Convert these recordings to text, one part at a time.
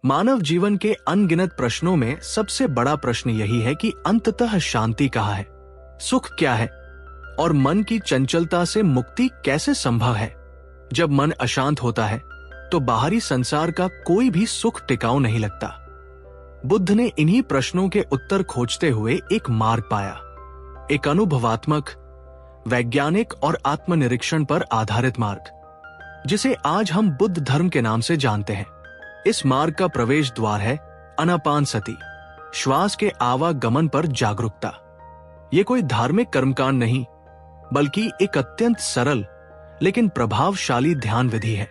मानव जीवन के अनगिनत प्रश्नों में सबसे बड़ा प्रश्न यही है कि अंततः शांति कहाँ है, सुख क्या है और मन की चंचलता से मुक्ति कैसे संभव है। जब मन अशांत होता है तो बाहरी संसार का कोई भी सुख टिकाऊ नहीं लगता। बुद्ध ने इन्हीं प्रश्नों के उत्तर खोजते हुए एक मार्ग पाया, एक अनुभवात्मक, वैज्ञानिक और आत्मनिरीक्षण पर आधारित मार्ग, जिसे आज हम बुद्ध धर्म के नाम से जानते हैं। इस मार्ग का प्रवेश द्वार है आनापानसति, श्वास के आवागमन पर जागरूकता। ये कोई धार्मिक कर्मकांड नहीं, बल्कि एक अत्यंत सरल लेकिन प्रभावशाली ध्यान विधि है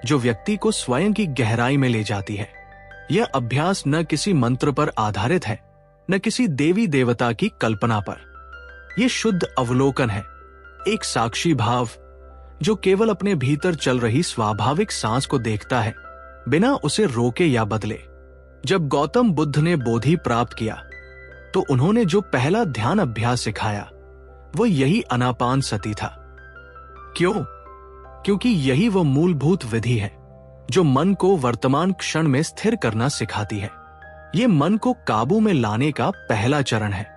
जो व्यक्ति को स्वयं की गहराई में ले जाती है। यह अभ्यास न किसी मंत्र पर आधारित है, न किसी देवी देवता की कल्पना पर। यह शुद्ध अवलोकन है, एक साक्षी भाव जो केवल अपने भीतर चल रही स्वाभाविक सांस को देखता है, बिना उसे रोके या बदले। जब गौतम बुद्ध ने बोधि प्राप्त किया तो उन्होंने जो पहला ध्यान अभ्यास सिखाया वो यही आनापानसति था। क्यों? क्योंकि यही वो मूलभूत विधि है जो मन को वर्तमान क्षण में स्थिर करना सिखाती है। ये मन को काबू में लाने का पहला चरण है।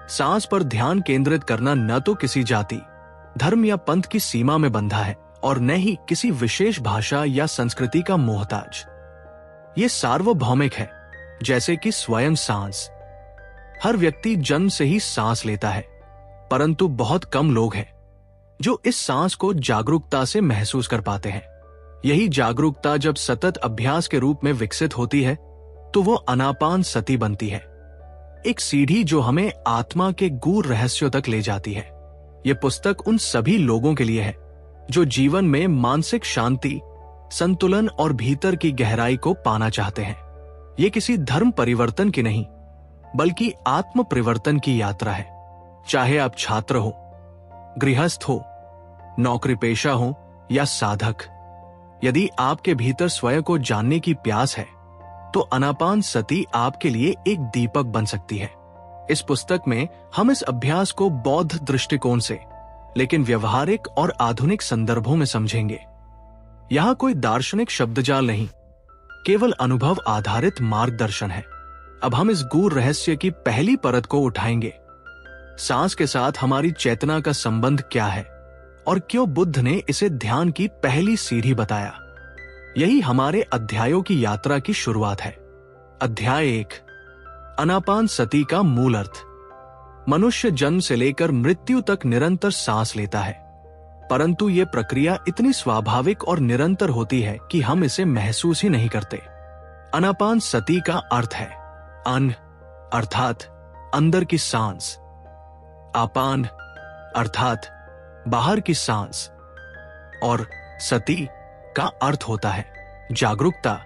सांस पर ध्यान केंद्रित करना न तो किसी जाति, धर्म या पंथ की सीमा में बंधा है और न ही किसी विशेष भाषा या संस्कृति का मोहताज। ये सार्वभौमिक है, जैसे कि स्वयं सांस। हर व्यक्ति जन्म से ही सांस लेता है, परंतु बहुत कम लोग हैं जो इस सांस को जागरूकता से महसूस कर पाते हैं। यही जागरूकता जब सतत अभ्यास के रूप में विकसित होती है तो वो आनापानसति बनती है, एक सीढ़ी जो हमें आत्मा के गूढ़ रहस्यों तक ले जाती है। ये पुस्तक उन सभी लोगों के लिए है जो जीवन में मानसिक शांति, संतुलन और भीतर की गहराई को पाना चाहते हैं। ये किसी धर्म परिवर्तन की नहीं, बल्कि आत्म परिवर्तन की यात्रा है। चाहे आप छात्र हो, गृहस्थ हो, नौकरी पेशा हो या साधक, यदि आपके भीतर स्वयं को जानने की प्यास है तो आनापानसति आपके लिए एक दीपक बन सकती है। इस पुस्तक में हम इस अभ्यास को बौद्ध दृष्टिकोण से, लेकिन व्यवहारिक और आधुनिक संदर्भों में समझेंगे। यहां कोई दार्शनिक शब्दजाल नहीं, केवल अनुभव आधारित मार्गदर्शन है। अब हम इस गूढ़ रहस्य की पहली परत को उठाएंगे। सांस के साथ हमारी चेतना का संबंध क्या है और क्यों बुद्ध ने इसे ध्यान की पहली सीढ़ी बताया। यही हमारे अध्यायों की यात्रा की शुरुआत है। अध्याय 1, आनापानसति का मूल अर्थ। मनुष्य जन्म से लेकर मृत्यु तक निरंतर सांस लेता है, परंतु यह प्रक्रिया इतनी स्वाभाविक और निरंतर होती है कि हम इसे महसूस ही नहीं करते। आनापानसति का अर्थ है अन अर्थात अंदर की सांस, आपान अर्थात बाहर की सांस, और सति का अर्थ होता है जागरूकता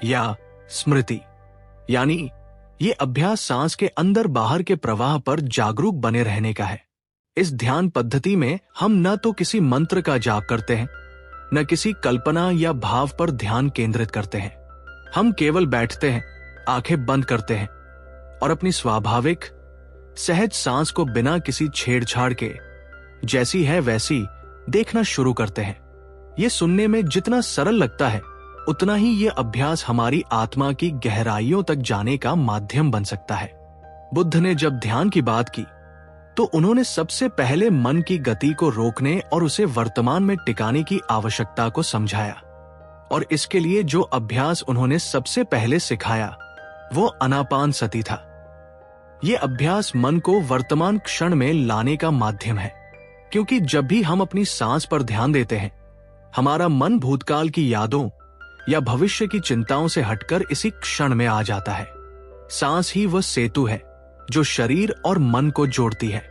या स्मृति। यानी ये अभ्यास सांस के अंदर बाहर के प्रवाह पर जागरूक बने रहने का है। इस ध्यान पद्धति में हम न तो किसी मंत्र का जाप करते हैं, न किसी कल्पना या भाव पर ध्यान केंद्रित करते हैं। हम केवल बैठते हैं, आंखें बंद करते हैं और अपनी स्वाभाविक सहज सांस को बिना किसी छेड़छाड़ के जैसी है वैसी देखना शुरू करते हैं। ये सुनने में जितना सरल लगता है, उतना ही ये अभ्यास हमारी आत्मा की गहराइयों तक जाने का माध्यम बन सकता है। बुद्ध ने जब ध्यान की बात की तो उन्होंने सबसे पहले मन की गति को रोकने और उसे वर्तमान में टिकाने की आवश्यकता को समझाया, और इसके लिए जो अभ्यास उन्होंने सबसे पहले सिखाया वो आनापानसति था। ये अभ्यास मन को वर्तमान क्षण में लाने का माध्यम है, क्योंकि जब भी हम अपनी सांस पर ध्यान देते हैं, हमारा मन भूतकाल की यादों या भविष्य की चिंताओं से हटकर इसी क्षण में आ जाता है। सांस ही वह सेतु है जो शरीर और मन को जोड़ती है।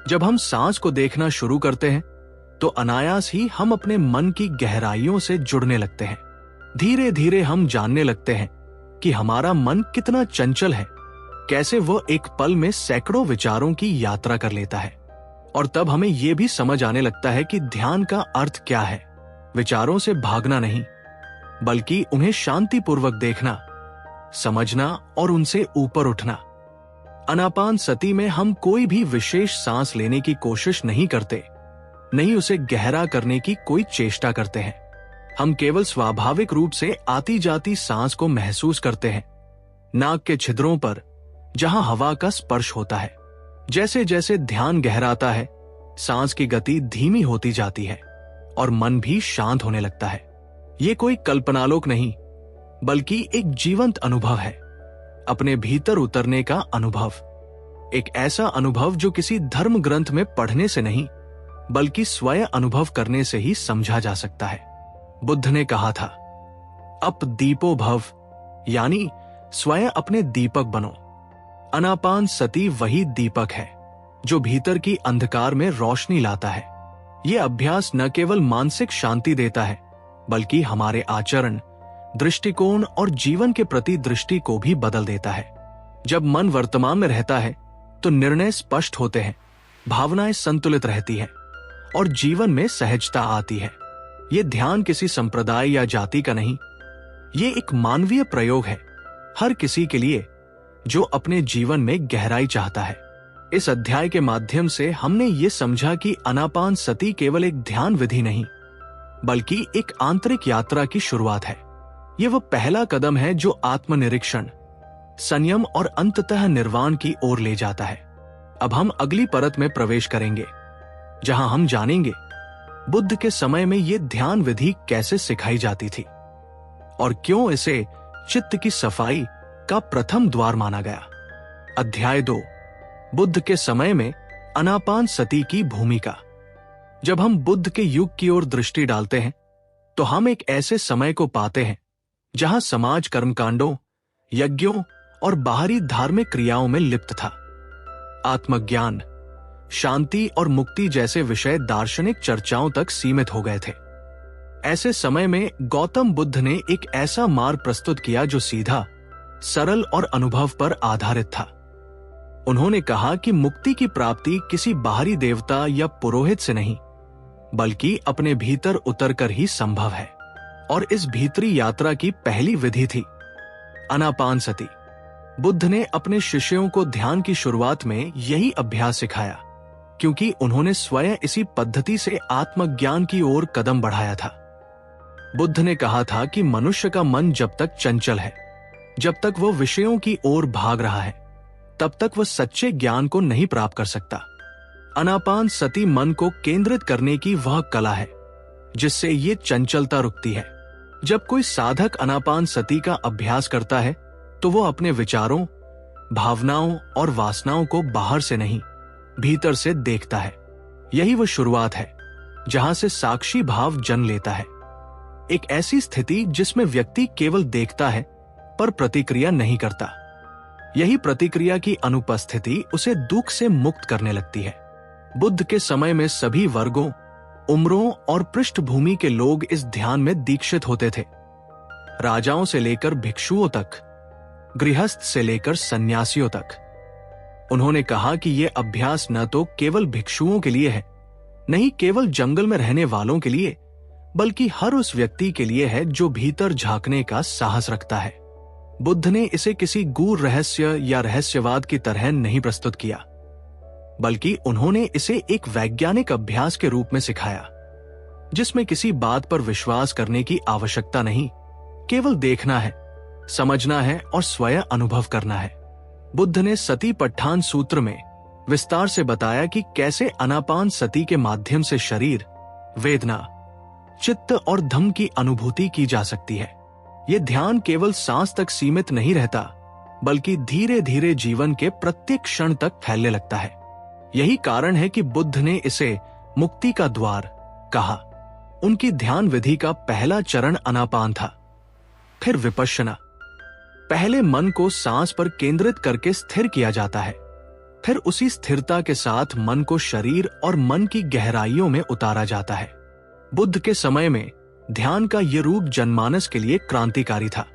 जब हम सांस को देखना शुरू करते हैं तो अनायास ही हम अपने मन की गहराइयों से जुड़ने लगते हैं। धीरे धीरे हम जानने लगते हैं कि हमारा मन कितना चंचल है, कैसे वो एक पल में सैकड़ों विचारों की यात्रा कर लेता है। और तब हमें यह भी समझ आने लगता है कि ध्यान का अर्थ क्या है। विचारों से भागना नहीं, बल्कि उन्हें शांतिपूर्वक देखना, समझना और उनसे ऊपर उठना। आनापानसति में हम कोई भी विशेष सांस लेने की कोशिश नहीं करते, नहीं उसे गहरा करने की कोई चेष्टा करते हैं। हम केवल स्वाभाविक रूप से आती जाती सांस को महसूस करते हैं, नाक के छिद्रों पर जहां हवा का स्पर्श होता है। जैसे जैसे ध्यान गहराता है, सांस की गति धीमी होती जाती है और मन भी शांत होने लगता है। ये कोई कल्पनालोक नहीं, बल्कि एक जीवंत अनुभव है, अपने भीतर उतरने का अनुभव। एक ऐसा अनुभव जो किसी धर्म ग्रंथ में पढ़ने से नहीं, बल्कि स्वयं अनुभव करने से ही समझा जा सकता है। बुद्ध ने कहा था, अप दीपो भव, यानी स्वयं अपने दीपक बनो। आनापान सती वही दीपक है जो भीतर की अंधकार में रोशनी लाता है। यह अभ्यास न केवल मानसिक शांति देता है, बल्कि हमारे आचरण, दृष्टिकोण और जीवन के प्रति दृष्टि को भी बदल देता है। जब मन वर्तमान में रहता है तो निर्णय स्पष्ट होते हैं, भावनाएं संतुलित रहती हैं और जीवन में सहजता आती है। यह ध्यान किसी संप्रदाय या जाति का नहीं, ये एक मानवीय प्रयोग है, हर किसी के लिए जो अपने जीवन में गहराई चाहता है। इस अध्याय के माध्यम से हमने ये समझा कि आनापान सती केवल एक ध्यान विधि नहीं, बल्कि एक आंतरिक यात्रा की शुरुआत है। यह वह पहला कदम है जो आत्मनिरीक्षण, संयम और अंततः निर्वाण की ओर ले जाता है। अब हम अगली परत में प्रवेश करेंगे, जहां हम जानेंगे बुद्ध के समय में यह ध्यान विधि कैसे सिखाई जाती थी और क्यों इसे चित्त की सफाई का प्रथम द्वार माना गया। अध्याय 2, बुद्ध के समय में आनापान सती की भूमिका। जब हम बुद्ध के युग की ओर दृष्टि डालते हैं तो हम एक ऐसे समय को पाते हैं जहां समाज कर्मकांडों, यज्ञों और बाहरी धार्मिक क्रियाओं में लिप्त था। आत्मज्ञान, शांति और मुक्ति जैसे विषय दार्शनिक चर्चाओं तक सीमित हो गए थे। ऐसे समय में गौतम बुद्ध ने एक ऐसा मार्ग प्रस्तुत किया जो सीधा, सरल और अनुभव पर आधारित था। उन्होंने कहा कि मुक्ति की प्राप्ति किसी बाहरी देवता या पुरोहित से नहीं, बल्कि अपने भीतर उतरकर ही संभव है। और इस भीतरी यात्रा की पहली विधि थी आनापान सती। बुद्ध ने अपने शिष्यों को ध्यान की शुरुआत में यही अभ्यास सिखाया, क्योंकि उन्होंने स्वयं इसी पद्धति से आत्मज्ञान की ओर कदम बढ़ाया था। बुद्ध ने कहा था कि मनुष्य का मन जब तक चंचल है, जब तक वो विषयों की ओर भाग रहा है, तब तक वह सच्चे ज्ञान को नहीं प्राप्त कर सकता। आनापान सती मन को केंद्रित करने की वह कला है जिससे ये चंचलता रुकती है। जब कोई साधक आनापान सती का अभ्यास करता है तो वो अपने विचारों, भावनाओं और वासनाओं को बाहर से नहीं, भीतर से देखता है। यही वो शुरुआत है जहां से साक्षी भाव जन्म लेता है, एक ऐसी स्थिति जिसमें व्यक्ति केवल देखता है पर प्रतिक्रिया नहीं करता। यही प्रतिक्रिया की अनुपस्थिति उसे दुख से मुक्त करने लगती है। बुद्ध के समय में सभी वर्गों, उम्रों और पृष्ठभूमि के लोग इस ध्यान में दीक्षित होते थे। राजाओं से लेकर भिक्षुओं तक, गृहस्थ से लेकर सन्यासियों तक। उन्होंने कहा कि यह अभ्यास न तो केवल भिक्षुओं के लिए है, नहीं केवल जंगल में रहने वालों के लिए, बल्कि हर उस व्यक्ति के लिए है जो भीतर झांकने का साहस रखता है। बुद्ध ने इसे किसी गूढ़ रहस्य या रहस्यवाद की तरह नहीं प्रस्तुत किया, बल्कि उन्होंने इसे एक वैज्ञानिक अभ्यास के रूप में सिखाया, जिसमें किसी बात पर विश्वास करने की आवश्यकता नहीं, केवल देखना है, समझना है और स्वयं अनुभव करना है। बुद्ध ने सतीपट्ठान सूत्र में विस्तार से बताया कि कैसे आनापान सती के माध्यम से शरीर, वेदना, चित्त और धम्म की अनुभूति की जा सकती है। यह ध्यान केवल सांस तक सीमित नहीं रहता, बल्कि धीरे धीरे जीवन के प्रत्येक क्षण तक फैलने लगता है। यही कारण है कि बुद्ध ने इसे मुक्ति का द्वार कहा। उनकी ध्यान विधि का पहला चरण आनापान था, फिर विपश्यना। पहले मन को सांस पर केंद्रित करके स्थिर किया जाता है, फिर उसी स्थिरता के साथ मन को शरीर और मन की गहराइयों में उतारा जाता है। बुद्ध के समय में ध्यान का यह रूप जनमानस के लिए क्रांतिकारी था,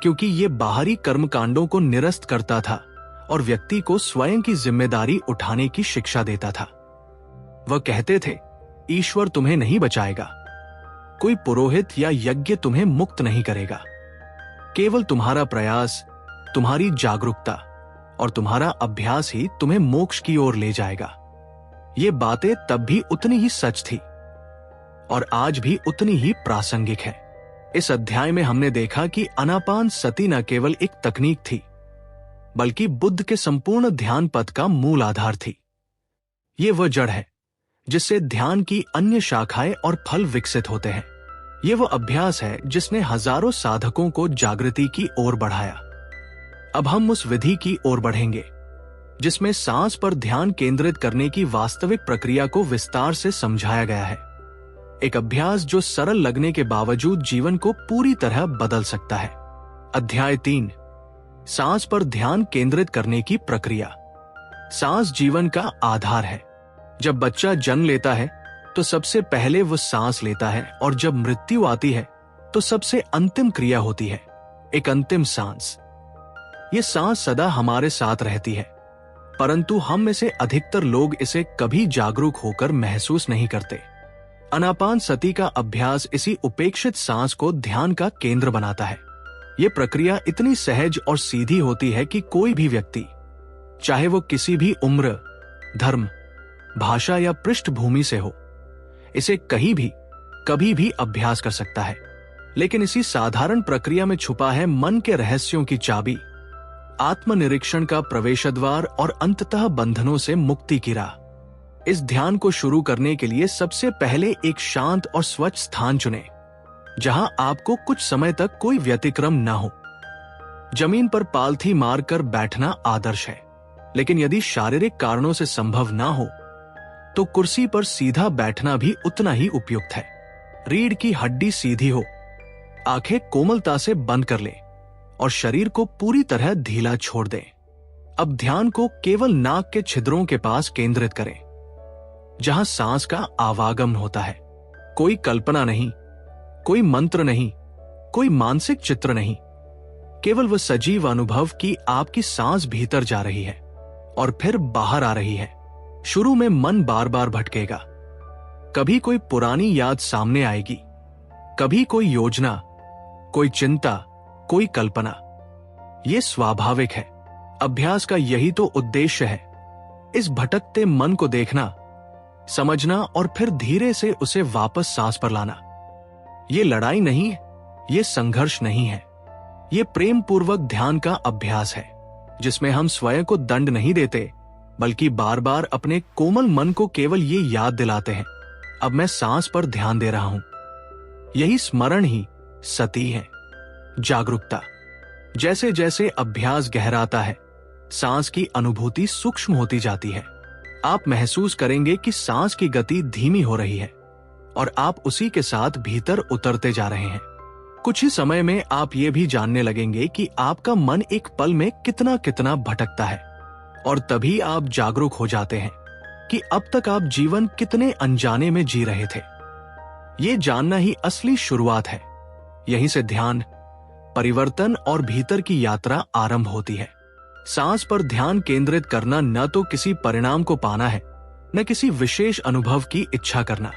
क्योंकि यह बाहरी कर्मकांडों को निरस्त करता था और व्यक्ति को स्वयं की जिम्मेदारी उठाने की शिक्षा देता था। वह कहते थे, ईश्वर तुम्हें नहीं बचाएगा, कोई पुरोहित या यज्ञ तुम्हें मुक्त नहीं करेगा, केवल तुम्हारा प्रयास, तुम्हारी जागरूकता और तुम्हारा अभ्यास ही तुम्हें मोक्ष की ओर ले जाएगा। ये बातें तब भी उतनी ही सच थी। और आज भी उतनी ही प्रासंगिक है। इस अध्याय में हमने देखा कि आनापान सती न केवल एक तकनीक थी, बल्कि बुद्ध के संपूर्ण ध्यान पथ का मूल आधार थी। ये वह जड़ है जिससे ध्यान की अन्य शाखाएं और फल विकसित होते हैं। ये वह अभ्यास है जिसने हजारों साधकों को जागृति की ओर बढ़ाया। अब हम उस विधि की ओर बढ़ेंगे जिसमें सांस पर ध्यान केंद्रित करने की वास्तविक प्रक्रिया को विस्तार से समझाया गया है। एक अभ्यास जो सरल लगने के बावजूद जीवन को पूरी तरह बदल सकता है। अध्याय 3, सांस पर ध्यान केंद्रित करने की प्रक्रिया। सांस जीवन का आधार है। जब बच्चा जन्म लेता है तो सबसे पहले वो सांस लेता है, और जब मृत्यु आती है तो सबसे अंतिम क्रिया होती है, एक अंतिम सांस। ये सांस सदा हमारे साथ रहती है, परंतु हम में से अधिकतर लोग इसे कभी जागरूक होकर महसूस नहीं करते। आनापान सती का अभ्यास इसी उपेक्षित सांस को ध्यान का केंद्र बनाता है। ये प्रक्रिया इतनी सहज और सीधी होती है कि कोई भी व्यक्ति, चाहे वो किसी भी उम्र, धर्म, भाषा या पृष्ठभूमि से हो, इसे कहीं भी कभी भी अभ्यास कर सकता है। लेकिन इसी साधारण प्रक्रिया में छुपा है मन के रहस्यों की चाबी, आत्मनिरीक्षण का प्रवेश द्वार और अंततः बंधनों से मुक्ति की राह। इस ध्यान को शुरू करने के लिए सबसे पहले एक शांत और स्वच्छ स्थान चुनें, जहां आपको कुछ समय तक कोई व्यतिक्रम न हो। जमीन पर पालथी मारकर बैठना आदर्श है, लेकिन यदि शारीरिक कारणों से संभव न हो तो कुर्सी पर सीधा बैठना भी उतना ही उपयुक्त है। रीढ़ की हड्डी सीधी हो, आंखें कोमलता से बंद कर लें और शरीर को पूरी तरह ढीला छोड़ दें। अब ध्यान को केवल नाक के छिद्रों के पास केंद्रित करें, जहां सांस का आवागमन होता है। कोई कल्पना नहीं, कोई मंत्र नहीं, कोई मानसिक चित्र नहीं, केवल वह सजीव अनुभव कि आपकी सांस भीतर जा रही है और फिर बाहर आ रही है। शुरू में मन बार बार भटकेगा, कभी कोई पुरानी याद सामने आएगी, कभी कोई योजना, कोई चिंता, कोई कल्पना। यह स्वाभाविक है। अभ्यास का यही तो उद्देश्य है, इस भटकते मन को देखना, समझना और फिर धीरे से उसे वापस सांस पर लाना। यह लड़ाई नहीं है, यह संघर्ष नहीं है, यह प्रेम पूर्वक ध्यान का अभ्यास है, जिसमें हम स्वयं को दंड नहीं देते, बल्कि बार बार अपने कोमल मन को केवल ये याद दिलाते हैं, अब मैं सांस पर ध्यान दे रहा हूं। यही स्मरण ही सती है, जागरूकता। जैसे जैसे अभ्यास गहराता है, सांस की अनुभूति सूक्ष्म होती जाती है। आप महसूस करेंगे कि सांस की गति धीमी हो रही है और आप उसी के साथ भीतर उतरते जा रहे हैं। कुछ ही समय में आप ये भी जानने लगेंगे कि आपका मन एक पल में कितना कितना भटकता है, और तभी आप जागरूक हो जाते हैं कि अब तक आप जीवन कितने अनजाने में जी रहे थे। ये जानना ही असली शुरुआत है। यहीं से ध्यान, परिवर्तन और भीतर की यात्रा आरंभ होती है। सांस पर ध्यान केंद्रित करना न तो किसी परिणाम को पाना है, न किसी विशेष अनुभव की इच्छा करना।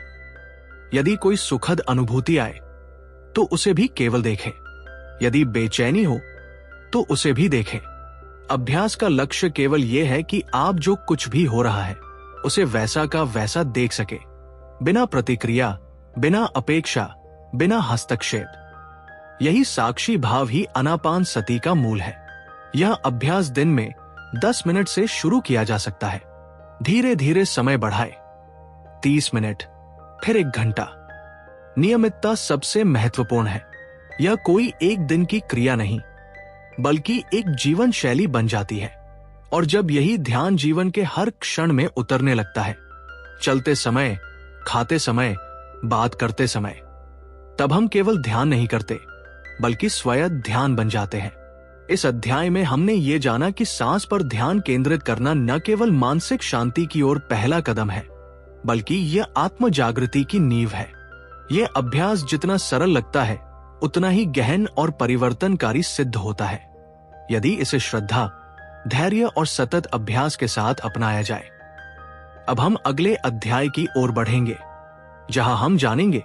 यदि कोई सुखद अनुभूति आए तो उसे भी केवल देखें, यदि बेचैनी हो तो उसे भी देखें। अभ्यास का लक्ष्य केवल यह है कि आप जो कुछ भी हो रहा है उसे वैसा का वैसा देख सके, बिना प्रतिक्रिया, बिना अपेक्षा, बिना हस्तक्षेप। यही साक्षी भाव ही आनापान सती का मूल है। यह अभ्यास दिन में 10 मिनट से शुरू किया जा सकता है। धीरे धीरे समय बढ़ाए, 30 मिनट, फिर 1 घंटा। नियमितता सबसे महत्वपूर्ण है। यह कोई एक दिन की क्रिया नहीं, बल्कि एक जीवन शैली बन जाती है। और जब यही ध्यान जीवन के हर क्षण में उतरने लगता है, चलते समय, खाते समय, बात करते समय, तब हम केवल ध्यान नहीं करते, बल्कि स्वयं ध्यान बन जाते हैं। इस अध्याय में हमने ये जाना कि सांस पर ध्यान केंद्रित करना न केवल मानसिक शांति की ओर पहला कदम है, बल्कि यह आत्म जागृति की नींव है। यह अभ्यास जितना सरल लगता है, उतना ही गहन और परिवर्तनकारी सिद्ध होता है, यदि इसे श्रद्धा, धैर्य और सतत अभ्यास के साथ अपनाया जाए। अब हम अगले अध्याय की ओर बढ़ेंगे, जहां हम जानेंगे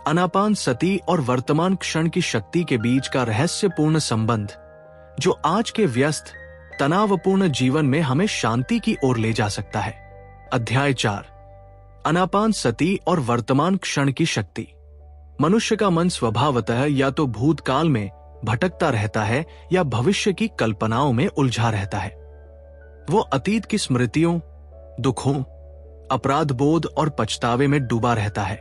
आनापान सती और वर्तमान क्षण की शक्ति के बीच का रहस्यपूर्ण संबंध, जो आज के व्यस्त, तनावपूर्ण जीवन में हमें शांति की ओर ले जा सकता है। अध्याय 4, आनापान सती और वर्तमान क्षण की शक्ति। मनुष्य का मन स्वभावतः या तो भूतकाल में भटकता रहता है या भविष्य की कल्पनाओं में उलझा रहता है। वो अतीत की स्मृतियों, दुखों, अपराध बोध और पछतावे में डूबा रहता है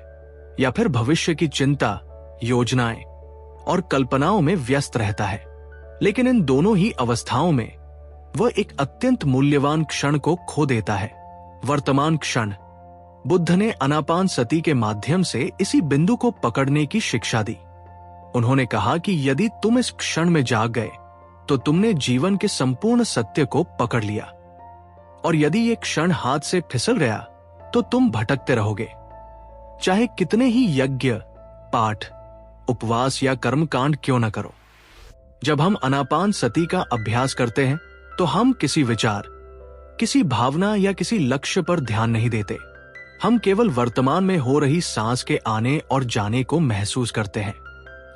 या फिर भविष्य की चिंता, योजनाएं और कल्पनाओं में व्यस्त रहता है। लेकिन इन दोनों ही अवस्थाओं में वह एक अत्यंत मूल्यवान क्षण को खो देता है, वर्तमान क्षण। बुद्ध ने आनापान सती के माध्यम से इसी बिंदु को पकड़ने की शिक्षा दी। उन्होंने कहा कि यदि तुम इस क्षण में जाग गए तो तुमने जीवन के संपूर्ण सत्य को पकड़ लिया, और यदि ये क्षण हाथ से फिसल गया तो तुम भटकते रहोगे, चाहे कितने ही यज्ञ, पाठ, उपवास या कर्मकांड क्यों न करो। जब हम आनापान सती का अभ्यास करते हैं तो हम किसी विचार, किसी भावना या किसी लक्ष्य पर ध्यान नहीं देते। हम केवल वर्तमान में हो रही सांस के आने और जाने को महसूस करते हैं।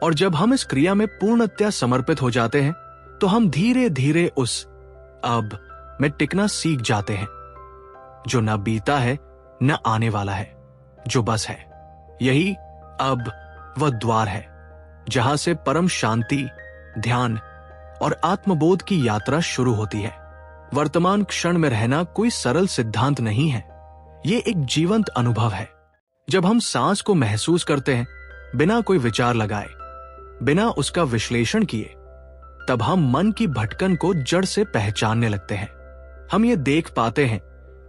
और जब हम इस क्रिया में पूर्णतया समर्पित हो जाते हैं तो हम धीरे धीरे उस अब में टिकना सीख जाते हैं, जो न बीता है न आने वाला है, जो बस है। यही अब वह द्वार है जहां से परम शांति, ध्यान और आत्मबोध की यात्रा शुरू होती है। वर्तमान क्षण में रहना कोई सरल सिद्धांत नहीं है, ये एक जीवंत अनुभव है। जब हम सांस को महसूस करते हैं बिना कोई विचार लगाए, बिना उसका विश्लेषण किए, तब हम मन की भटकन को जड़ से पहचानने लगते हैं। हम ये देख पाते हैं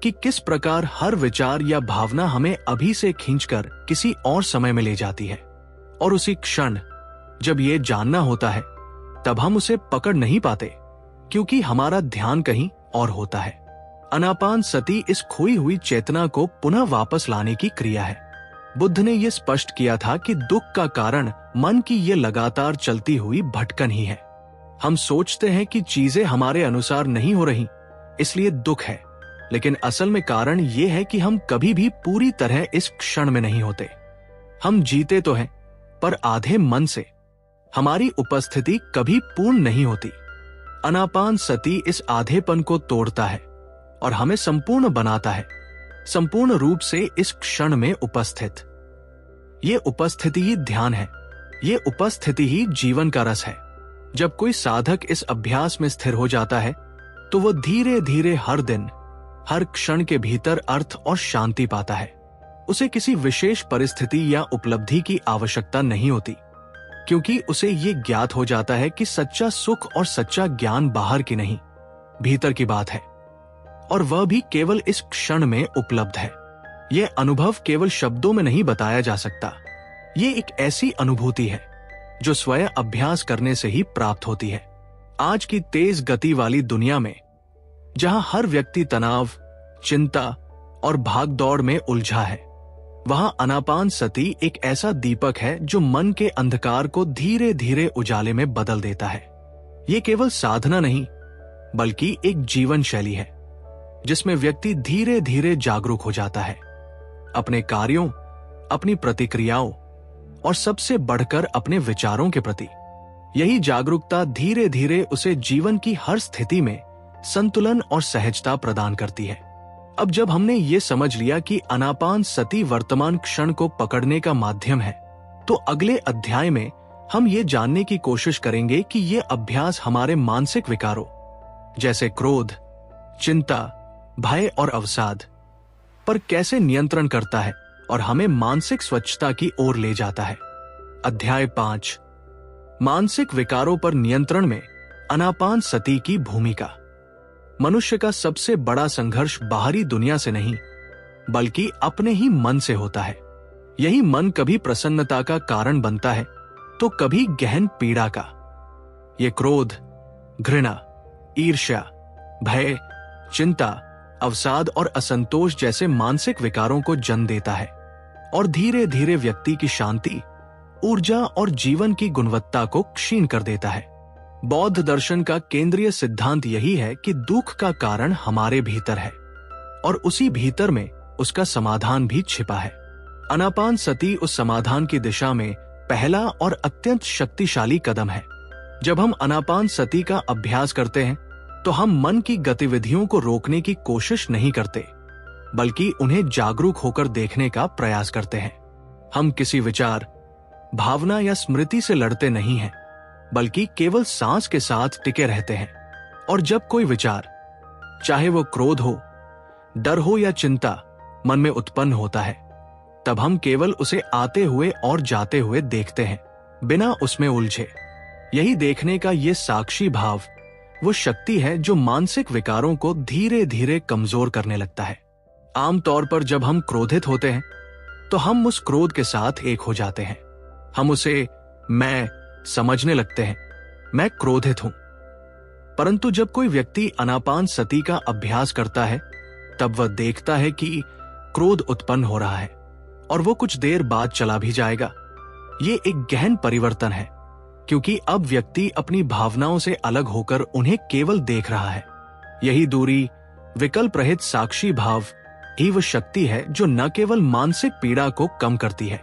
कि किस प्रकार हर विचार या भावना हमें अभी से खींचकर किसी और समय में ले जाती है, और उसी क्षण जब ये जानना होता है तब हम उसे पकड़ नहीं पाते, क्योंकि हमारा ध्यान कहीं और होता है। आनापान सती इस खोई हुई चेतना को पुनः वापस लाने की क्रिया है। बुद्ध ने यह स्पष्ट किया था कि दुख का कारण मन की ये लगातार चलती हुई भटकन ही है। हम सोचते हैं कि चीजें हमारे अनुसार नहीं हो रही, इसलिए दुख है, लेकिन असल में कारण यह है कि हम कभी भी पूरी तरह इस क्षण में नहीं होते। हम जीते तो हैं, पर आधे मन से। हमारी उपस्थिति कभी पूर्ण नहीं होती। आनापान सती इस आधेपन को तोड़ता है और हमें संपूर्ण बनाता है, संपूर्ण रूप से इस क्षण में उपस्थित। ये उपस्थिति ही ध्यान है, ये उपस्थिति ही जीवन का रस है। जब कोई साधक इस अभ्यास में स्थिर हो जाता है तो वह धीरे धीरे हर दिन, हर क्षण के भीतर अर्थ और शांति पाता है। उसे किसी विशेष परिस्थिति या उपलब्धि की आवश्यकता नहीं होती, क्योंकि उसे ये ज्ञात हो जाता है कि सच्चा सुख और सच्चा ज्ञान बाहर की नहीं, भीतर की बात है, और वह भी केवल इस क्षण में उपलब्ध है। यह अनुभव केवल शब्दों में नहीं बताया जा सकता। ये एक ऐसी अनुभूति है जो स्वयं अभ्यास करने से ही प्राप्त होती है। आज की तेज गति वाली दुनिया में, जहां हर व्यक्ति तनाव, चिंता और भागदौड़ में उलझा है, वहां आनापान सती एक ऐसा दीपक है जो मन के अंधकार को धीरे धीरे उजाले में बदल देता है। ये केवल साधना नहीं, बल्कि एक जीवन शैली है जिसमें व्यक्ति धीरे धीरे जागरूक हो जाता है, अपने कार्यों, अपनी प्रतिक्रियाओं और सबसे बढ़कर अपने विचारों के प्रति। यही जागरूकता धीरे धीरे उसे जीवन की हर स्थिति में संतुलन और सहजता प्रदान करती है। अब जब हमने ये समझ लिया कि आनापान सती वर्तमान क्षण को पकड़ने का माध्यम है, तो अगले अध्याय में हम ये जानने की कोशिश करेंगे कि ये अभ्यास हमारे मानसिक विकारों जैसे क्रोध, चिंता, भय और अवसाद पर कैसे नियंत्रण करता है और हमें मानसिक स्वच्छता की ओर ले जाता है। अध्याय 5, मानसिक विकारों पर नियंत्रण में आनापान सती की भूमिका। मनुष्य का सबसे बड़ा संघर्ष बाहरी दुनिया से नहीं, बल्कि अपने ही मन से होता है। यही मन कभी प्रसन्नता का कारण बनता है तो कभी गहन पीड़ा का। ये क्रोध, घृणा, ईर्ष्या, भय, चिंता, अवसाद और असंतोष जैसे मानसिक विकारों को जन्म देता है और धीरे धीरे व्यक्ति की शांति, ऊर्जा और जीवन की गुणवत्ता को क्षीण कर देता है। बौद्ध दर्शन का केंद्रीय सिद्धांत यही है कि दुख का कारण हमारे भीतर है और उसी भीतर में उसका समाधान भी छिपा है। आनापान सती उस समाधान की दिशा में पहला और अत्यंत शक्तिशाली कदम है। जब हम आनापान सती का अभ्यास करते हैं तो हम मन की गतिविधियों को रोकने की कोशिश नहीं करते, बल्कि उन्हें जागरूक होकर देखने का प्रयास करते हैं। हम किसी विचार, भावना या स्मृति से लड़ते नहीं हैं, बल्कि केवल सांस के साथ टिके रहते हैं। और जब कोई विचार, चाहे वो क्रोध हो, डर हो या चिंता, मन में उत्पन्न होता है, तब हम केवल उसे आते हुए और जाते हुए देखते हैं, बिना उसमें उलझे। यही देखने का ये साक्षी भाव वो शक्ति है जो मानसिक विकारों को धीरे धीरे कमजोर करने लगता है। आमतौर पर जब हम क्रोधित होते हैं तो हम उस क्रोध के साथ एक हो जाते हैं। हम उसे मैं समझने लगते हैं, मैं क्रोधित हूं। परंतु जब कोई व्यक्ति आनापान सती का अभ्यास करता है, तब वह देखता है कि क्रोध उत्पन्न हो रहा है और वो कुछ देर बाद चला भी जाएगा। ये एक गहन परिवर्तन है, क्योंकि अब व्यक्ति अपनी भावनाओं से अलग होकर उन्हें केवल देख रहा है। यही दूरी, विकल्प रहित साक्षी भाव ही वो शक्ति है जो न केवल मानसिक पीड़ा को कम करती है,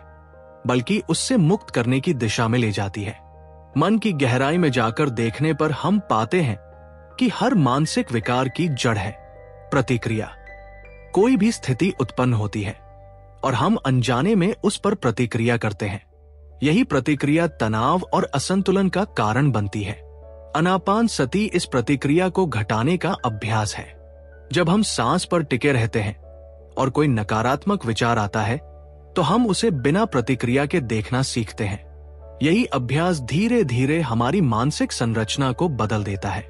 बल्कि उससे मुक्त करने की दिशा में ले जाती है। मन की गहराई में जाकर देखने पर हम पाते हैं कि हर मानसिक विकार की जड़ है प्रतिक्रिया। कोई भी स्थिति उत्पन्न होती है और हम अनजाने में उस पर प्रतिक्रिया करते हैं। यही प्रतिक्रिया तनाव और असंतुलन का कारण बनती है। आनापान सती इस प्रतिक्रिया को घटाने का अभ्यास है। जब हम सांस पर टिके रहते हैं और कोई नकारात्मक विचार आता है, तो हम उसे बिना प्रतिक्रिया के देखना सीखते हैं। यही अभ्यास धीरे धीरे हमारी मानसिक संरचना को बदल देता है।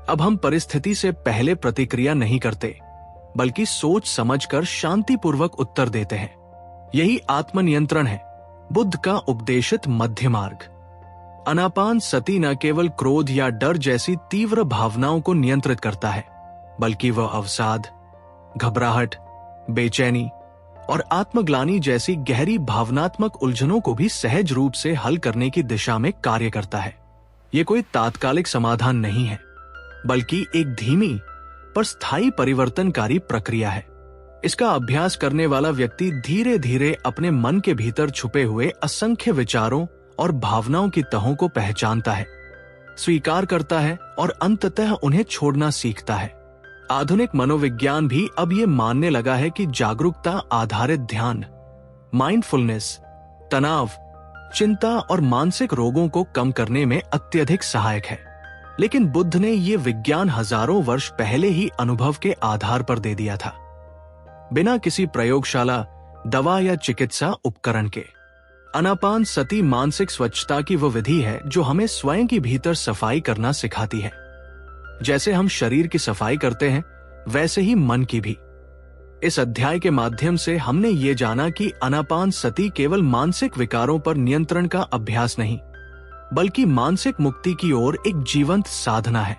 अब हम परिस्थिति से पहले प्रतिक्रिया नहीं करते, बल्कि सोच समझकर शांतिपूर्वक उत्तर देते हैं। यही आत्मनियंत्रण है, बुद्ध का उपदेशित मध्य मार्ग। आनापान सती न केवल क्रोध या डर जैसी तीव्र भावनाओं को नियंत्रित करता है, बल्कि वह अवसाद, घबराहट, बेचैनी और आत्मग्लानि जैसी गहरी भावनात्मक उलझनों को भी सहज रूप से हल करने की दिशा में कार्य करता है। ये कोई तात्कालिक समाधान नहीं है, बल्कि एक धीमी पर स्थायी परिवर्तनकारी प्रक्रिया है। इसका अभ्यास करने वाला व्यक्ति धीरे धीरे अपने मन के भीतर छुपे हुए असंख्य विचारों और भावनाओं की तहों को पहचानता है, स्वीकार करता है और अंततः उन्हें छोड़ना सीखता है। आधुनिक मनोविज्ञान भी अब ये मानने लगा है कि जागरूकता आधारित ध्यान, माइंडफुलनेस, तनाव, चिंता और मानसिक रोगों को कम करने में अत्यधिक सहायक है। लेकिन बुद्ध ने ये विज्ञान हजारों वर्ष पहले ही अनुभव के आधार पर दे दिया था, बिना किसी प्रयोगशाला, दवा या चिकित्सा उपकरण के। आनापान सती मानसिक स्वच्छता की वो विधि है जो हमें स्वयं की भीतर सफाई करना सिखाती है। जैसे हम शरीर की सफाई करते हैं, वैसे ही मन की भी। इस अध्याय के माध्यम से हमने ये जाना कि आनापान सती केवल मानसिक विकारों पर नियंत्रण का अभ्यास नहीं, बल्कि मानसिक मुक्ति की ओर एक जीवंत साधना है।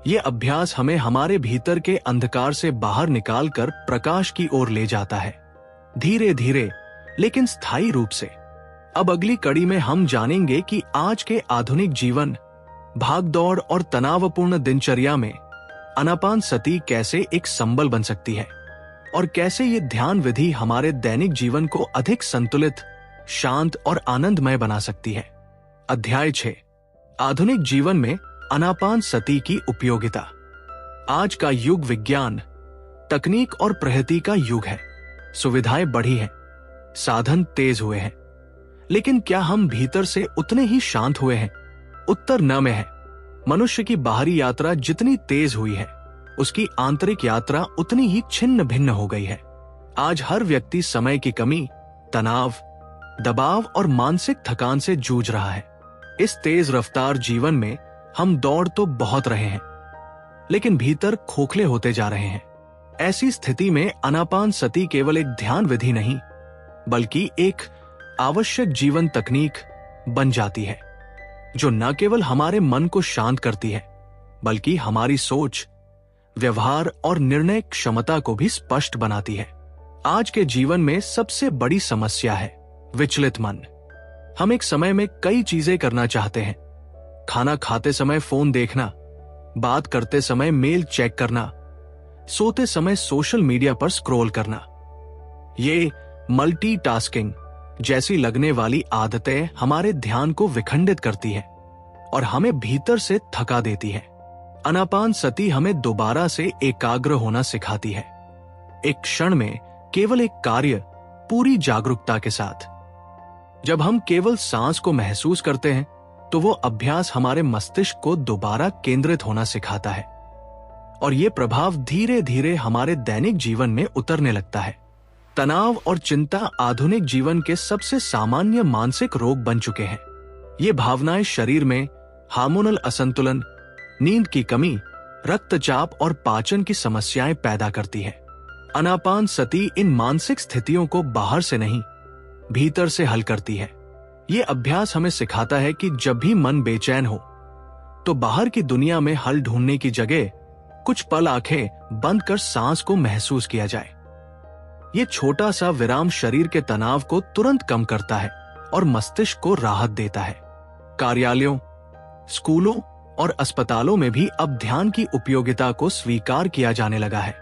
ये अभ्यास हमें हमारे भीतर के अंधकार से बाहर निकालकर प्रकाश की ओर ले जाता है, धीरे धीरे लेकिन स्थायी रूप से। अब अगली कड़ी में हम जानेंगे कि आज के आधुनिक जीवन, भागदौड़ और तनावपूर्ण दिनचर्या में आनापान सती कैसे एक संबल बन सकती है और कैसे ये ध्यान विधि हमारे दैनिक जीवन को अधिक संतुलित, शांत और आनंदमय बना सकती है। अध्याय 6, आधुनिक जीवन में आनापान सती की उपयोगिता। आज का युग विज्ञान, तकनीक और प्रगति का युग है। सुविधाएं बढ़ी हैं, साधन तेज हुए हैं, लेकिन क्या हम भीतर से उतने ही शांत हुए हैं? उत्तर न में है। मनुष्य की बाहरी यात्रा जितनी तेज हुई है, उसकी आंतरिक यात्रा उतनी ही छिन्न भिन्न हो गई है। आज हर व्यक्ति समय की कमी, तनाव, दबाव और मानसिक थकान से जूझ रहा है। इस तेज रफ्तार जीवन में हम दौड़ तो बहुत रहे हैं, लेकिन भीतर खोखले होते जा रहे हैं। ऐसी स्थिति में आनापान सती केवल एक ध्यान विधि नहीं, बल्कि एक आवश्यक जीवन तकनीक बन जाती है, जो न केवल हमारे मन को शांत करती है, बल्कि हमारी सोच, व्यवहार और निर्णय क्षमता को भी स्पष्ट बनाती है। आज के जीवन में सबसे बड़ी समस्या है विचलित मन। हम एक समय में कई चीजें करना चाहते हैं। खाना खाते समय फोन देखना, बात करते समय मेल चेक करना, सोते समय सोशल मीडिया पर स्क्रॉल करना। ये मल्टीटास्किंग जैसी लगने वाली आदतें हमारे ध्यान को विखंडित करती है और हमें भीतर से थका देती है। आनापान सती हमें दोबारा से एकाग्र होना सिखाती है। एक क्षण में केवल एक कार्य पूरी जागरूकता के साथ। जब हम केवल सांस को महसूस करते हैं तो वो अभ्यास हमारे मस्तिष्क को दोबारा केंद्रित होना सिखाता है और ये प्रभाव धीरे धीरे हमारे दैनिक जीवन में उतरने लगता है। तनाव और चिंता आधुनिक जीवन के सबसे सामान्य मानसिक रोग बन चुके हैं। ये भावनाएं शरीर में हार्मोनल असंतुलन, नींद की कमी, रक्तचाप और पाचन की समस्याएं पैदा करती है। आनापानसति इन मानसिक स्थितियों को बाहर से नहीं, भीतर से हल करती है। ये अभ्यास हमें सिखाता है कि जब भी मन बेचैन हो तो बाहर की दुनिया में हल ढूंढने की जगह कुछ पल आंखें बंद कर सांस को महसूस किया जाए। ये छोटा सा विराम शरीर के तनाव को तुरंत कम करता है और मस्तिष्क को राहत देता है। कार्यालयों, स्कूलों और अस्पतालों में भी अब ध्यान की उपयोगिता को स्वीकार किया जाने लगा है।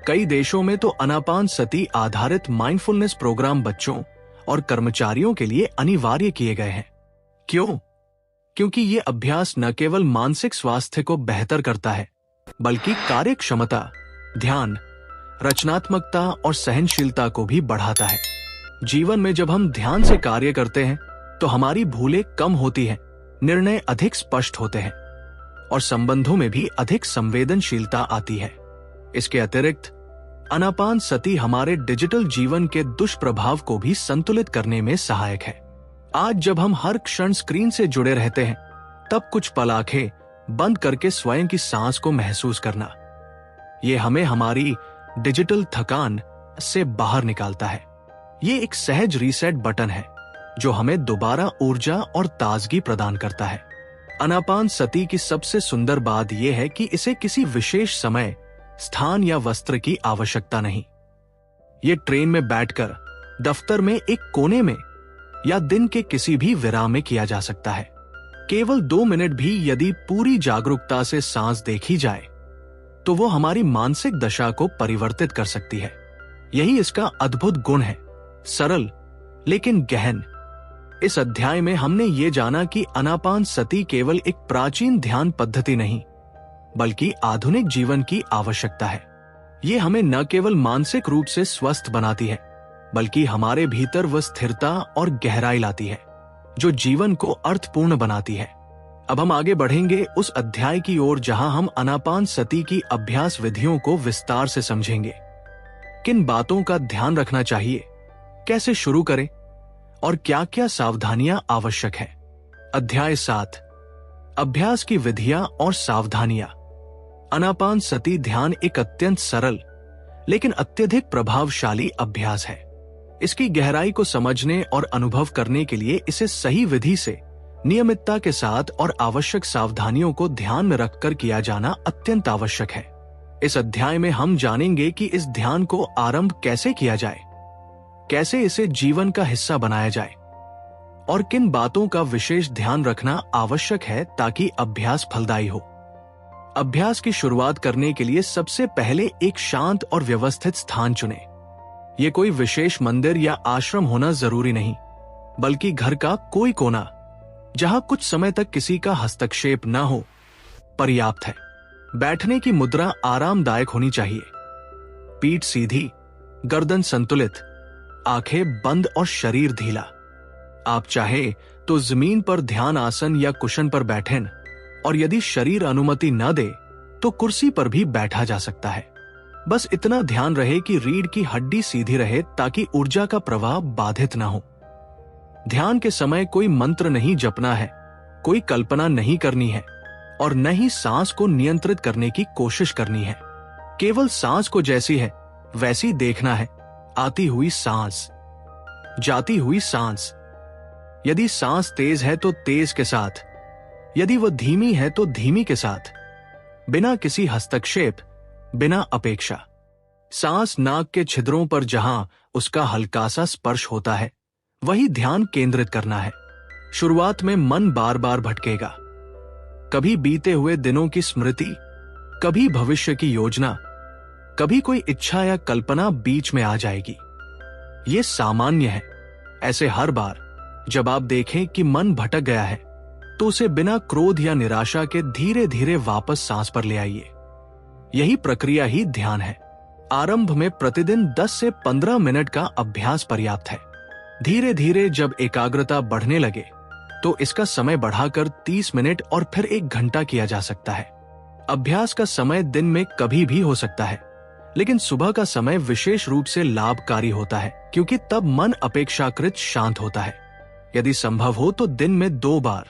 कई देशों में तो आनापानसति आधारित माइंडफुलनेस प्रोग्राम बच्चों और कर्मचारियों के लिए अनिवार्य किए गए हैं। क्यों? क्योंकि ये अभ्यास न केवल मानसिक स्वास्थ्य को बेहतर करता है बल्कि कार्य क्षमता, ध्यान, रचनात्मकता और सहनशीलता को भी बढ़ाता है। जीवन में जब हम ध्यान से कार्य करते हैं तो हमारी भूलें कम होती हैं, निर्णय अधिक स्पष्ट होते हैं और संबंधों में भी अधिक संवेदनशीलता आती है। इसके अतिरिक्त आनापानसति हमारे डिजिटल जीवन के दुष्प्रभाव को भी संतुलित करने में सहायक है। आज जब हम हर क्षण स्क्रीन से जुड़े रहते हैं तब कुछ पल आंखें बंद करके स्वयं की सांस को महसूस करना, ये हमें हमारी डिजिटल थकान से बाहर निकालता है। ये एक सहज रीसेट बटन है जो हमें दोबारा ऊर्जा और ताजगी प्रदान करता है। आनापानसति की सबसे सुंदर बात यह है कि इसे किसी विशेष समय, स्थान या वस्त्र की आवश्यकता नहीं। ये ट्रेन में बैठकर, दफ्तर में एक कोने में या दिन के किसी भी विराम में किया जा सकता है। केवल 2 मिनट भी यदि पूरी जागरूकता से सांस देखी जाए तो वो हमारी मानसिक दशा को परिवर्तित कर सकती है। यही इसका अद्भुत गुण है, सरल लेकिन गहन। इस अध्याय में हमने ये जाना कि आनापानसति केवल एक प्राचीन ध्यान पद्धति नहीं बल्कि आधुनिक जीवन की आवश्यकता है। ये हमें न केवल मानसिक रूप से स्वस्थ बनाती है बल्कि हमारे भीतर वह स्थिरता और गहराई लाती है जो जीवन को अर्थपूर्ण बनाती है। अब हम आगे बढ़ेंगे उस अध्याय की ओर जहां हम आनापानसति की अभ्यास विधियों को विस्तार से समझेंगे। किन बातों का ध्यान रखना चाहिए, कैसे शुरू करें और क्या क्या सावधानियां आवश्यक है। अध्याय 7, अभ्यास की विधियां और सावधानियां। आनापानसति ध्यान एक अत्यंत सरल लेकिन अत्यधिक प्रभावशाली अभ्यास है। इसकी गहराई को समझने और अनुभव करने के लिए इसे सही विधि से, नियमितता के साथ और आवश्यक सावधानियों को ध्यान में रखकर किया जाना अत्यंत आवश्यक है। इस अध्याय में हम जानेंगे कि इस ध्यान को आरंभ कैसे किया जाए, कैसे इसे जीवन का हिस्सा बनाया जाए और किन बातों का विशेष ध्यान रखना आवश्यक है ताकि अभ्यास फलदायी हो। अभ्यास की शुरुआत करने के लिए सबसे पहले एक शांत और व्यवस्थित स्थान चुनें। यह कोई विशेष मंदिर या आश्रम होना जरूरी नहीं, बल्कि घर का कोई कोना जहां कुछ समय तक किसी का हस्तक्षेप न हो पर्याप्त है। बैठने की मुद्रा आरामदायक होनी चाहिए, पीठ सीधी, गर्दन संतुलित, आंखें बंद और शरीर ढीला। आप चाहे तो जमीन पर ध्यान आसन या कुशन पर बैठें और यदि शरीर अनुमति न दे तो कुर्सी पर भी बैठा जा सकता है। बस इतना ध्यान रहे कि रीढ़ की हड्डी सीधी रहे ताकि ऊर्जा का प्रवाह बाधित न हो। ध्यान के समय कोई मंत्र नहीं जपना है, कोई कल्पना नहीं करनी है और न ही सांस को नियंत्रित करने की कोशिश करनी है। केवल सांस को जैसी है वैसी देखना है, आती हुई सांस, जाती हुई सांस। यदि सांस तेज है तो तेज के साथ, यदि वह धीमी है तो धीमी के साथ, बिना किसी हस्तक्षेप, बिना अपेक्षा। सांस नाक के छिद्रों पर जहां उसका हल्का सा स्पर्श होता है वही ध्यान केंद्रित करना है। शुरुआत में मन बार बार भटकेगा, कभी बीते हुए दिनों की स्मृति, कभी भविष्य की योजना, कभी कोई इच्छा या कल्पना बीच में आ जाएगी। ये सामान्य है। ऐसे हर बार जब आप देखें कि मन भटक गया है तो उसे बिना क्रोध या निराशा के धीरे धीरे वापस सांस पर ले आइए। यही प्रक्रिया ही ध्यान है। आरंभ में प्रतिदिन 10 से 15 मिनट का अभ्यास पर्याप्त है। धीरे धीरे जब एकाग्रता बढ़ने लगे तो इसका समय बढ़ाकर 30 मिनट और फिर 1 घंटा किया जा सकता है। अभ्यास का समय दिन में कभी भी हो सकता है, लेकिन सुबह का समय विशेष रूप से लाभकारी होता है क्योंकि तब मन अपेक्षाकृत शांत होता है। यदि संभव हो तो दिन में 2 बार,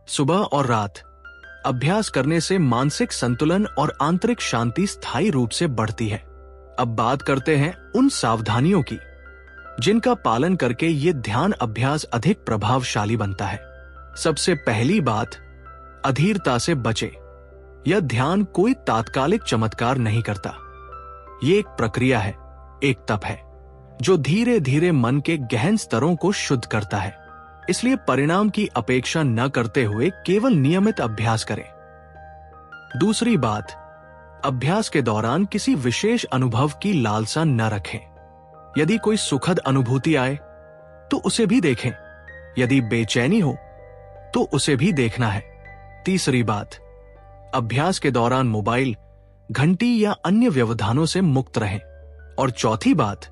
सुबह और रात, अभ्यास करने से मानसिक संतुलन और आंतरिक शांति स्थायी रूप से बढ़ती है। अब बात करते हैं उन सावधानियों की जिनका पालन करके ये ध्यान अभ्यास अधिक प्रभावशाली बनता है। सबसे पहली बात, अधीरता से बचे। यह ध्यान कोई तात्कालिक चमत्कार नहीं करता। ये एक प्रक्रिया है, एक तप है जो धीरे धीरे मन के गहन स्तरों को शुद्ध करता है। इसलिए परिणाम की अपेक्षा न करते हुए केवल नियमित अभ्यास करें। दूसरी बात, अभ्यास के दौरान किसी विशेष अनुभव की लालसा न रखें। यदि कोई सुखद अनुभूति आए तो उसे भी देखें, यदि बेचैनी हो तो उसे भी देखना है। तीसरी बात, अभ्यास के दौरान मोबाइल, घंटी या अन्य व्यवधानों से मुक्त रहें। और चौथी बात,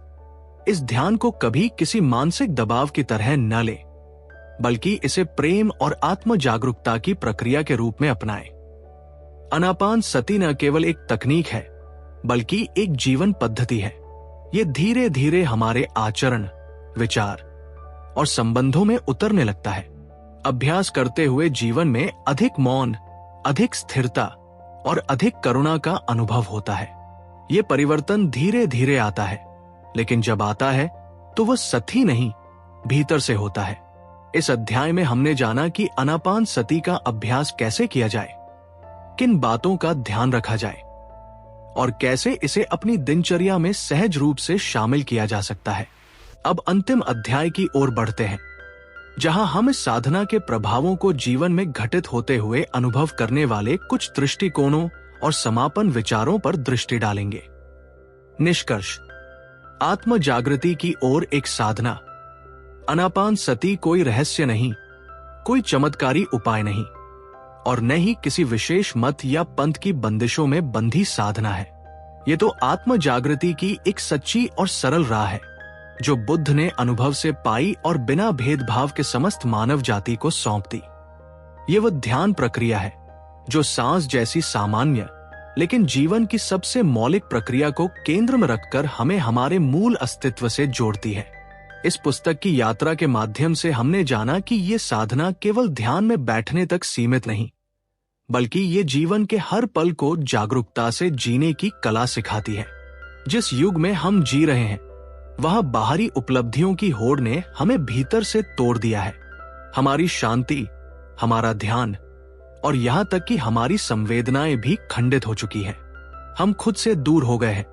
इस ध्यान को कभी किसी मानसिक दबाव की तरह न लें, बल्कि इसे प्रेम और आत्म जागरूकता की प्रक्रिया के रूप में अपनाएं। आनापान सती न केवल एक तकनीक है, बल्कि एक जीवन पद्धति है। ये धीरे धीरे हमारे आचरण, विचार और संबंधों में उतरने लगता है। अभ्यास करते हुए जीवन में अधिक मौन, अधिक स्थिरता और अधिक करुणा का अनुभव होता है। ये परिवर्तन धीरे धीरे आता है, लेकिन जब आता है तो वह सती नहीं, भीतर से होता है। इस अध्याय में हमने जाना कि आनापान सती का अभ्यास कैसे किया जाए, किन बातों का ध्यान रखा जाए और कैसे इसे अपनी दिनचर्या में सहज रूप से शामिल किया जा सकता है। अब अंतिम अध्याय की ओर बढ़ते हैं, जहां हम इस साधना के प्रभावों को जीवन में घटित होते हुए अनुभव करने वाले कुछ दृष्टिकोणों और समापन विचारों पर दृष्टि डालेंगे। निष्कर्ष, आत्म जागृति की ओर एक साधना। आनापान सती कोई रहस्य नहीं, कोई चमत्कारी उपाय नहीं और न ही किसी विशेष मत या पंथ की बंदिशों में बंधी साधना है। ये तो आत्म जागृति की एक सच्ची और सरल राह है जो बुद्ध ने अनुभव से पाई और बिना भेदभाव के समस्त मानव जाति को सौंप दी। ये वह ध्यान प्रक्रिया है जो सांस जैसी सामान्य लेकिन जीवन की सबसे मौलिक प्रक्रिया को केंद्र में रखकर हमें हमारे मूल अस्तित्व से जोड़ती है। इस पुस्तक की यात्रा के माध्यम से हमने जाना कि ये साधना केवल ध्यान में बैठने तक सीमित नहीं, बल्कि ये जीवन के हर पल को जागरूकता से जीने की कला सिखाती है। जिस युग में हम जी रहे हैं, वहां बाहरी उपलब्धियों की होड़ ने हमें भीतर से तोड़ दिया है। हमारी शांति, हमारा ध्यान और यहां तक कि हमारी संवेदनाएं भी खंडित हो चुकी हैं। हम खुद से दूर हो गए हैं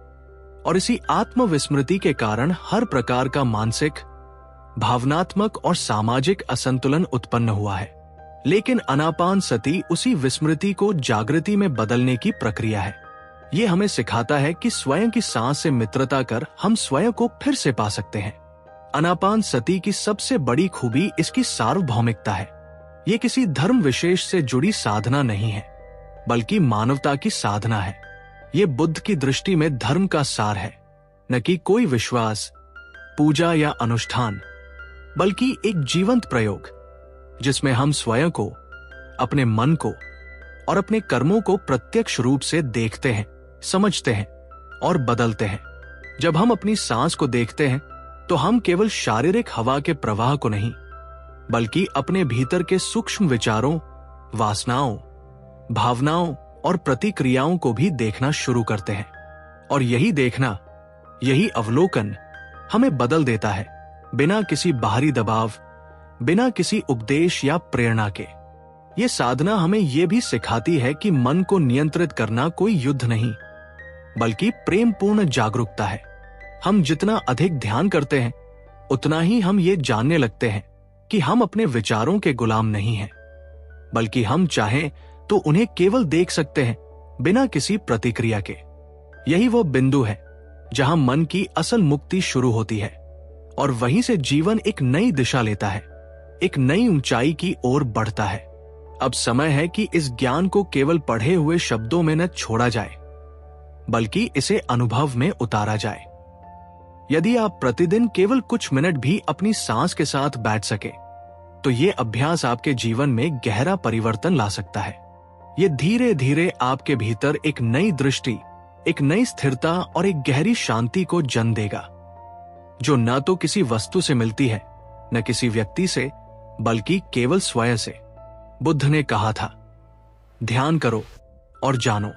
और इसी आत्मविस्मृति के कारण हर प्रकार का मानसिक, भावनात्मक और सामाजिक असंतुलन उत्पन्न हुआ है। लेकिन आनापान सती उसी विस्मृति को जागृति में बदलने की प्रक्रिया है। ये हमें सिखाता है कि स्वयं की सांस से मित्रता कर हम स्वयं को फिर से पा सकते हैं। आनापान सती की सबसे बड़ी खूबी इसकी सार्वभौमिकता है। ये किसी धर्म विशेष से जुड़ी साधना नहीं है, बल्कि मानवता की साधना है। ये बुद्ध की दृष्टि में धर्म का सार है, न कि कोई विश्वास, पूजा या अनुष्ठान, बल्कि एक जीवंत प्रयोग जिसमें हम स्वयं को, अपने मन को और अपने कर्मों को प्रत्यक्ष रूप से देखते हैं, समझते हैं और बदलते हैं। जब हम अपनी सांस को देखते हैं तो हम केवल शारीरिक हवा के प्रवाह को नहीं, बल्कि अपने भीतर के सूक्ष्म विचारों, वासनाओं, भावनाओं और प्रतिक्रियाओं को भी देखना शुरू करते हैं। और यही देखना, यही अवलोकन हमें बदल देता है, बिना किसी बाहरी दबाव, बिना किसी उपदेश या प्रेरणा के। ये साधना हमें यह भी सिखाती है कि मन को नियंत्रित करना कोई युद्ध नहीं, बल्कि प्रेमपूर्ण जागरूकता है। हम जितना अधिक ध्यान करते हैं, उतना ही हम ये जानने लगते हैं कि हम अपने विचारों के गुलाम नहीं हैं, बल्कि हम चाहें तो उन्हें केवल देख सकते हैं, बिना किसी प्रतिक्रिया के। यही वो बिंदु है जहां मन की असल मुक्ति शुरू होती है और वहीं से जीवन एक नई दिशा लेता है, एक नई ऊंचाई की ओर बढ़ता है। अब समय है कि इस ज्ञान को केवल पढ़े हुए शब्दों में न छोड़ा जाए, बल्कि इसे अनुभव में उतारा जाए। यदि आप प्रतिदिन केवल कुछ मिनट भी अपनी सांस के साथ बैठ सके, तो ये अभ्यास आपके जीवन में गहरा परिवर्तन ला सकता है। ये धीरे धीरे आपके भीतर एक नई दृष्टि, एक नई स्थिरता और एक गहरी शांति को जन्म देगा, जो न तो किसी वस्तु से मिलती है, न किसी व्यक्ति से, बल्कि केवल स्वयं से। बुद्ध ने कहा था, ध्यान करो और जानो,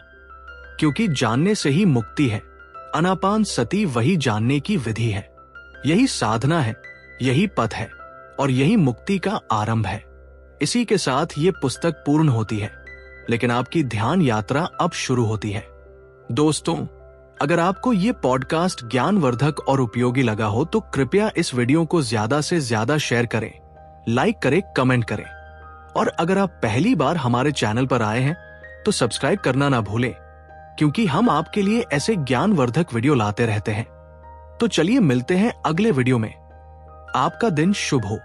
क्योंकि जानने से ही मुक्ति है। आनापान सती वही जानने की विधि है, यही साधना है, यही पथ है और यही मुक्ति का आरंभ है। इसी के साथ ये पुस्तक पूर्ण होती है, लेकिन आपकी ध्यान यात्रा अब शुरू होती है। दोस्तों, अगर आपको ये पॉडकास्ट ज्ञानवर्धक और उपयोगी लगा हो तो कृपया इस वीडियो को ज्यादा से ज्यादा शेयर करें, लाइक करें, कमेंट करें। और अगर आप पहली बार हमारे चैनल पर आए हैं तो सब्सक्राइब करना ना भूलें, क्योंकि हम आपके लिए ऐसे ज्ञानवर्धक वीडियो लाते रहते हैं। तो चलिए मिलते हैं अगले वीडियो में। आपका दिन शुभ हो।